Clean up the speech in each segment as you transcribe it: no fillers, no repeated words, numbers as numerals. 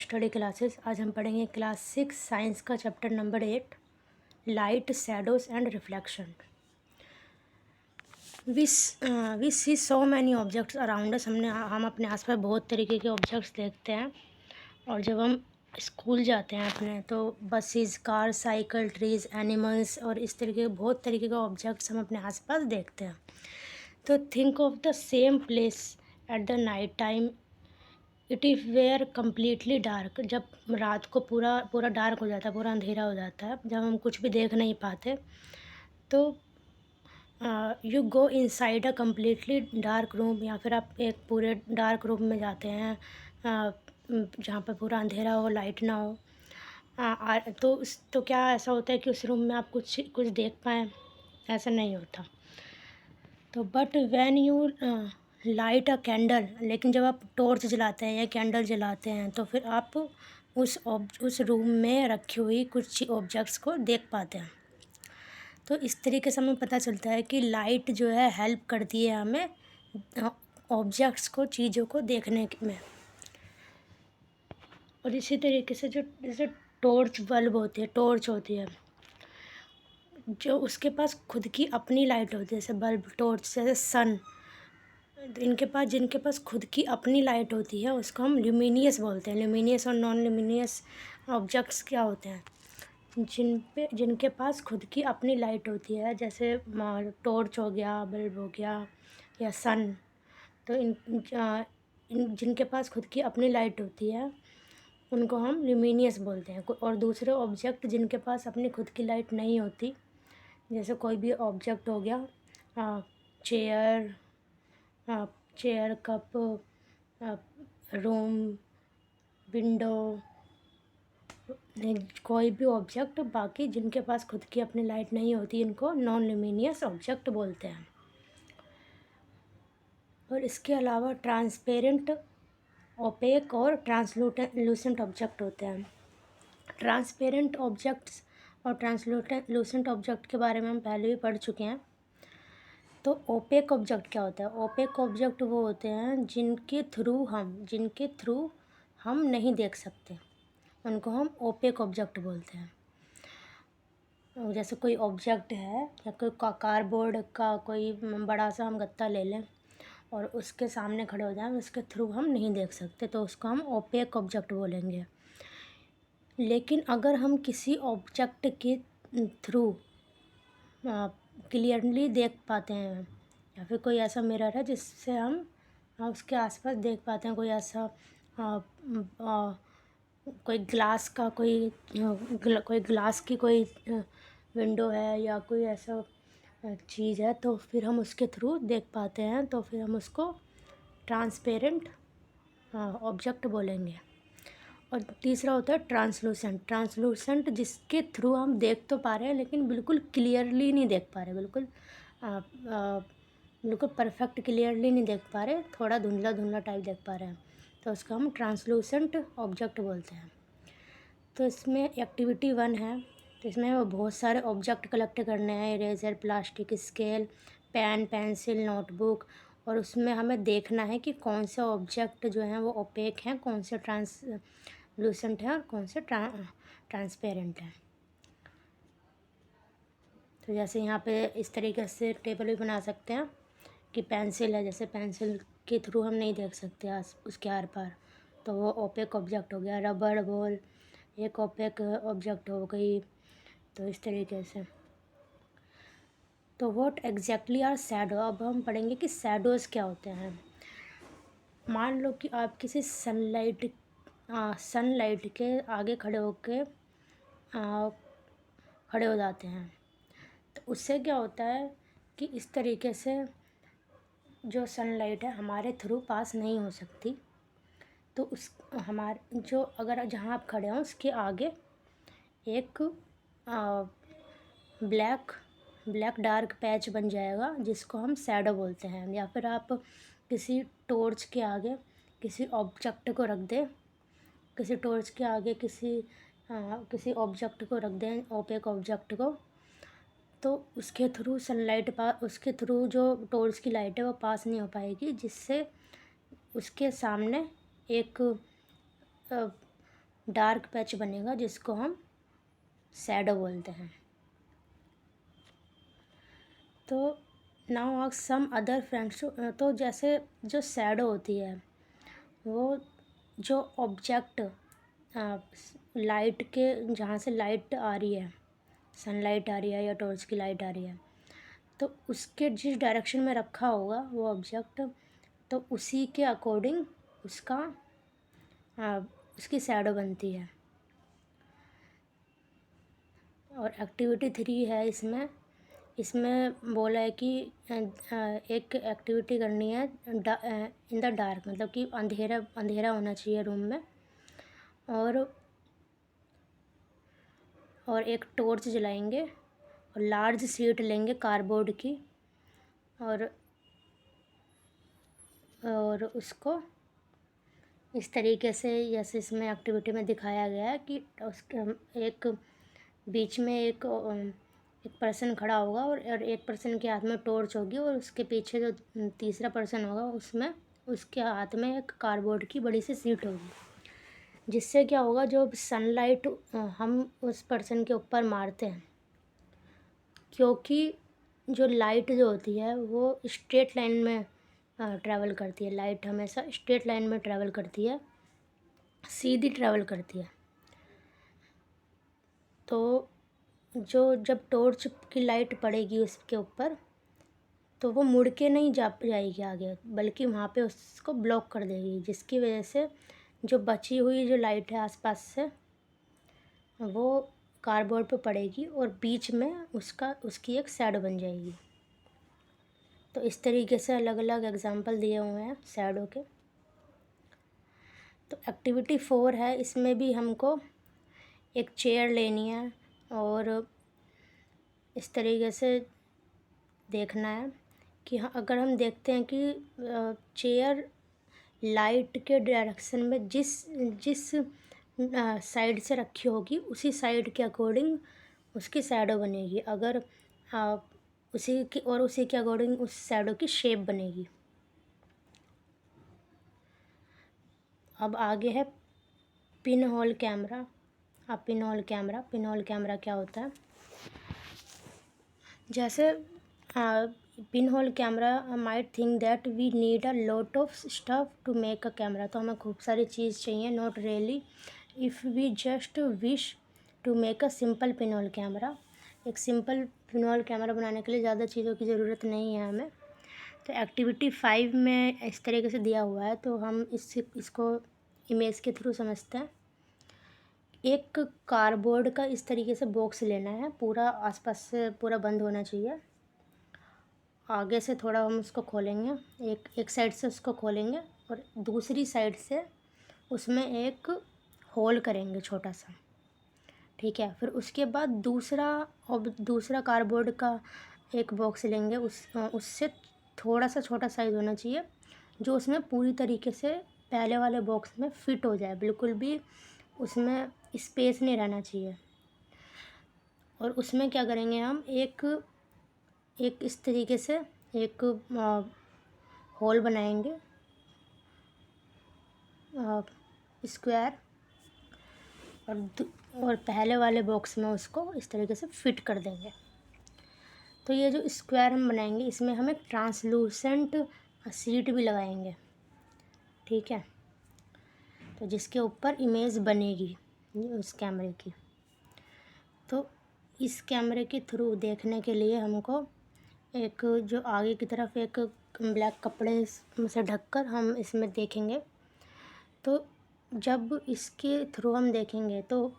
Study classes. आज हम पढ़ेंगे क्लास 6 साइंस का chapter number 8, light, shadows and reflection. We see so many objects around us. हम अपने आसपास बहुत तरीके के ऑब्जेक्ट्स देखते हैं। और जब हम स्कूल जाते हैं अपने, तो buses, car, cycle, trees, animals और इस तरीके के बहुत तरीके के ऑब्जेक्ट्स हम अपने आसपास देखते हैं। तो think of the same place at the night time. It if were completely dark. जब रात को पूरा पूरा डार्क हो जाता है, पूरा अंधेरा हो जाता है, जब हम कुछ भी देख नहीं पाते, तो you go inside a completely dark room, या फिर आप एक पूरे डार्क रूम में जाते हैं जहाँ पर पूरा अंधेरा हो, लाइट ना हो। तो क्या ऐसा होता है कि उस रूम में आप कुछ देख पाएँ? ऐसा नहीं होता। तो but when you light a candle, लेकिन जब आप टॉर्च जलाते हैं या कैंडल जलाते हैं, तो फिर आप उस रूम में रखी हुई कुछ ऑब्जेक्ट्स को देख पाते हैं। तो इस तरीके से हमें पता चलता है कि लाइट जो है हेल्प करती है हमें ऑब्जेक्ट्स को, चीज़ों को देखने में। और इसी तरीके से जैसे टॉर्च बल्ब होती है, टॉर्च होती है, जो उसके पास खुद की अपनी लाइट होती है, जैसे बल्ब, टॉर्च, जैसे सन, जिनके पास खुद की अपनी लाइट होती है, उसको हम ल्यूमिनियस बोलते हैं। ल्यूमिनियस और नॉन ल्यूमिनियस ऑब्जेक्ट्स क्या होते हैं? जिनके पास खुद की अपनी लाइट होती है, जैसे टॉर्च हो गया, बल्ब हो गया या सन। तो जिनके पास खुद की अपनी लाइट होती है, उनको हम ल्यूमिनियस बोलते हैं। और दूसरे ऑब्जेक्ट जिनके पास अपनी खुद की लाइट नहीं होती, जैसे कोई भी ऑब्जेक्ट हो गया, चेयर, कप, रूम, विंडो, कोई भी ऑब्जेक्ट, बाकी जिनके पास खुद की अपनी लाइट नहीं होती, इनको नॉन ल्यूमिनियस ऑब्जेक्ट बोलते हैं। और इसके अलावा ट्रांसपेरेंट, ओपेक और ट्रांसलूसेंट ऑब्जेक्ट होते हैं। ट्रांसपेरेंट ऑब्जेक्ट्स और ट्रांसलूसेंट ऑब्जेक्ट के बारे में हम पहले भी पढ़ चुके हैं। तो ओपेक ऑब्जेक्ट क्या होता है? ओपेक ऑब्जेक्ट वो होते हैं जिनके थ्रू हम नहीं देख सकते, उनको हम ओपेक ऑब्जेक्ट बोलते हैं। जैसे कोई ऑब्जेक्ट है, या कोई कार्डबोर्ड का कोई बड़ा सा हम गत्ता ले लें और उसके सामने खड़े हो जाएं, उसके थ्रू हम नहीं देख सकते, तो उसको हम ओपेक ऑब्जेक्ट बोलेंगे। लेकिन अगर हम किसी ऑब्जेक्ट के थ्रू क्लियरली देख पाते हैं, या फिर कोई ऐसा मिरर है जिससे हम उसके आसपास देख पाते हैं, कोई ऐसा कोई ग्लास का कोई ग्लास की कोई विंडो है, या कोई ऐसा चीज़ है, तो फिर हम उसके थ्रू देख पाते हैं, तो फिर हम उसको ट्रांसपेरेंट ऑब्जेक्ट बोलेंगे। और तीसरा होता है ट्रांसलूसेंट, जिसके थ्रू हम देख तो पा रहे हैं, लेकिन बिल्कुल क्लियरली नहीं देख पा रहे, बिल्कुल परफेक्ट क्लियरली नहीं देख पा रहे, थोड़ा धुंधला धुंधला टाइप देख पा रहे हैं, तो उसको हम ट्रांसलूसेंट ऑब्जेक्ट बोलते हैं। तो इसमें एक्टिविटी 1 है, तो इसमें वो बहुत सारे ऑब्जेक्ट कलेक्ट करने हैं, eraser, plastic, scale, pen, pencil, notebook, और उसमें हमें देखना है कि कौन से ऑब्जेक्ट जो हैं वो ओपेक हैं, कौन से ट्रांसलूसेंट हैं और कौन से ट्रांसपेरेंट हैं। तो जैसे यहाँ पे इस तरीके से टेबल भी बना सकते हैं कि पेंसिल है, जैसे पेंसिल के थ्रू हम नहीं देख सकते उसके आर पार, तो वो ओपेक ऑब्जेक्ट हो गया। रबड़ बॉल एक ओपेक ऑब्जेक्ट हो गई। तो इस तरीके से। तो व्हाट एग्जैक्टली आर शैडो। अब हम पढ़ेंगे कि शैडोज़ क्या होते हैं। मान लो कि आप किसी सनलाइट के आगे खड़े हो जाते हैं, तो उससे क्या होता है कि इस तरीके से जो सनलाइट है हमारे थ्रू पास नहीं हो सकती, तो हमारे जो अगर जहाँ आप खड़े हों उसके आगे एक ब्लैक डार्क पैच बन जाएगा, जिसको हम शैडो बोलते हैं। या फिर आप किसी टॉर्च के आगे किसी ऑब्जेक्ट को रख दें, किसी टॉर्च के आगे किसी ऑब्जेक्ट को रख दें, ओपेक ऑब्जेक्ट को, तो उसके थ्रू जो टॉर्च की लाइट है वो पास नहीं हो पाएगी, जिससे उसके सामने एक डार्क पैच बनेगा जिसको हम शैडो बोलते हैं। तो now ask some other friends. तो जैसे जो शैडो होती है वो जो ऑब्जेक्ट लाइट के, जहाँ से लाइट आ रही है, सनलाइट आ रही है या टॉर्च की लाइट आ रही है, तो उसके जिस डायरेक्शन में रखा होगा वो ऑब्जेक्ट, तो उसी के अकॉर्डिंग उसकी शैडो बनती है। और एक्टिविटी 3 है इसमें बोला है कि एक एक्टिविटी करनी है इन द डार्क, मतलब कि अंधेरा होना चाहिए रूम में, और एक टॉर्च जलाएंगे और लार्ज शीट लेंगे कार्डबोर्ड की, और उसको इस तरीके से, जैसे इसमें एक्टिविटी में दिखाया गया है कि उसके एक बीच में एक पर्सन खड़ा होगा और एक पर्सन के हाथ में टॉर्च होगी, और उसके पीछे जो तीसरा पर्सन होगा उसके हाथ में एक कार्डबोर्ड की बड़ी सी शीट होगी, जिससे क्या होगा, जो सनलाइट हम उस पर्सन के ऊपर मारते हैं, क्योंकि जो लाइट जो होती है वो स्ट्रेट लाइन में ट्रैवल करती है। लाइट हमेशा स्ट्रेट लाइन में ट्रैवल करती है, सीधी ट्रैवल करती है। तो जब टॉर्च की लाइट पड़ेगी उसके ऊपर, तो वो मुड़ के नहीं जाएगी आगे, बल्कि वहाँ पे उसको ब्लॉक कर देगी, जिसकी वजह से जो बची हुई जो लाइट है आसपास से वो कार्डबोर्ड पे पड़ेगी और बीच में उसकी एक शैडो बन जाएगी। तो इस तरीके से अलग अलग एग्जांपल दिए हुए हैं शैडो के। तो एक्टिविटी 4 है, इसमें भी हमको एक चेयर लेनी है और इस तरीके से देखना है कि अगर हम देखते हैं कि चेयर लाइट के डायरेक्शन में जिस साइड से रखी होगी उसी साइड के अकॉर्डिंग उसकी शैडो बनेगी। अगर उसी के अकॉर्डिंग उस शैडो की शेप बनेगी। अब आगे है pinhole camera. Pinhole camera क्या होता है? जैसे pinhole camera might think that we need a lot of stuff to make a camera. तो हमें खूब सारी चीज़ चाहिए, not really, if we just wish to make a simple pinhole camera. एक सिंपल पिन होल कैमरा बनाने के लिए ज़्यादा चीज़ों की ज़रूरत नहीं है हमें। तो एक्टिविटी 5 में इस तरीके से दिया हुआ है, तो हम इसको इमेज के थ्रू समझते हैं। एक कार्डबोर्ड का इस तरीके से बॉक्स लेना है, पूरा आसपास से पूरा बंद होना चाहिए। आगे से थोड़ा हम उसको खोलेंगे, एक साइड से उसको खोलेंगे और दूसरी साइड से उसमें एक होल करेंगे छोटा सा, ठीक है। फिर उसके बाद दूसरा कार्डबोर्ड का एक बॉक्स लेंगे, उससे थोड़ा सा छोटा साइज़ होना चाहिए, जो उसमें पूरी तरीके से पहले वाले बॉक्स में फिट हो जाए, बिल्कुल भी उसमें स्पेस नहीं रहना चाहिए। और उसमें क्या करेंगे, हम एक इस तरीके से एक होल बनाएंगे स्क्वायर, और पहले वाले बॉक्स में उसको इस तरीके से फिट कर देंगे। तो ये जो स्क्वायर हम बनाएंगे इसमें हम एक ट्रांसलूसेंट शीट भी लगाएंगे, ठीक है, तो जिसके ऊपर इमेज बनेगी उस कैमरे की। तो इस कैमरे के थ्रू देखने के लिए हमको एक जो आगे की तरफ एक ब्लैक कपड़े से ढककर हम इसमें देखेंगे। तो जब इसके थ्रू हम देखेंगे तो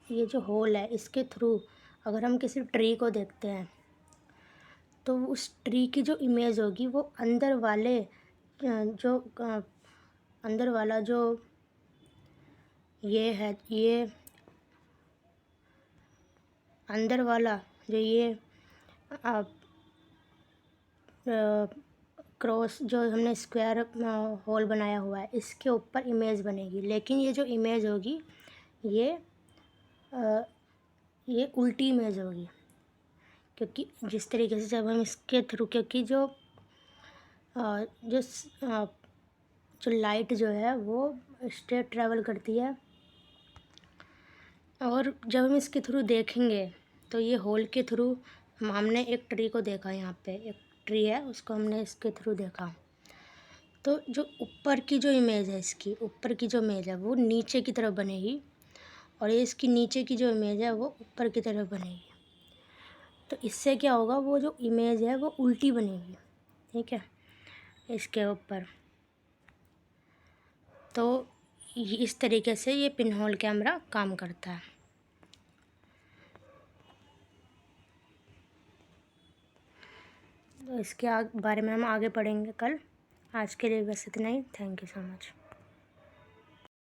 ये जो होल है इसके थ्रू अगर हम किसी ट्री को देखते हैं तो उस ट्री की जो इमेज होगी वो अंदर वाला जो ये है, ये अंदर वाला जो ये क्रॉस जो हमने स्क्वायर होल बनाया हुआ है इसके ऊपर इमेज बनेगी। लेकिन ये जो इमेज होगी ये उल्टी इमेज होगी, क्योंकि जिस तरीके से जब हम इसके थ्रू, क्योंकि जो लाइट जो है वो स्ट्रेट ट्रैवल करती है और जब हम इसके थ्रू देखेंगे तो ये होल के थ्रू हमने एक ट्री को देखा, यहाँ पे एक ट्री है उसको हमने इसके थ्रू देखा। तो जो ऊपर की जो इमेज है, इसकी ऊपर की जो इमेज है वो नीचे की तरफ बनेगी, और ये इसकी नीचे की जो इमेज है वो ऊपर की तरफ बनेगी। तो इससे क्या होगा, वो जो इमेज है वो उल्टी बनेगी, ठीक है, इसके ऊपर। तो इस तरीके से ये पिन होल कैमरा काम करता है। तो इसके बारे में हम आगे पढ़ेंगे कल। आज के लिए बस इतना ही। Thank you so much.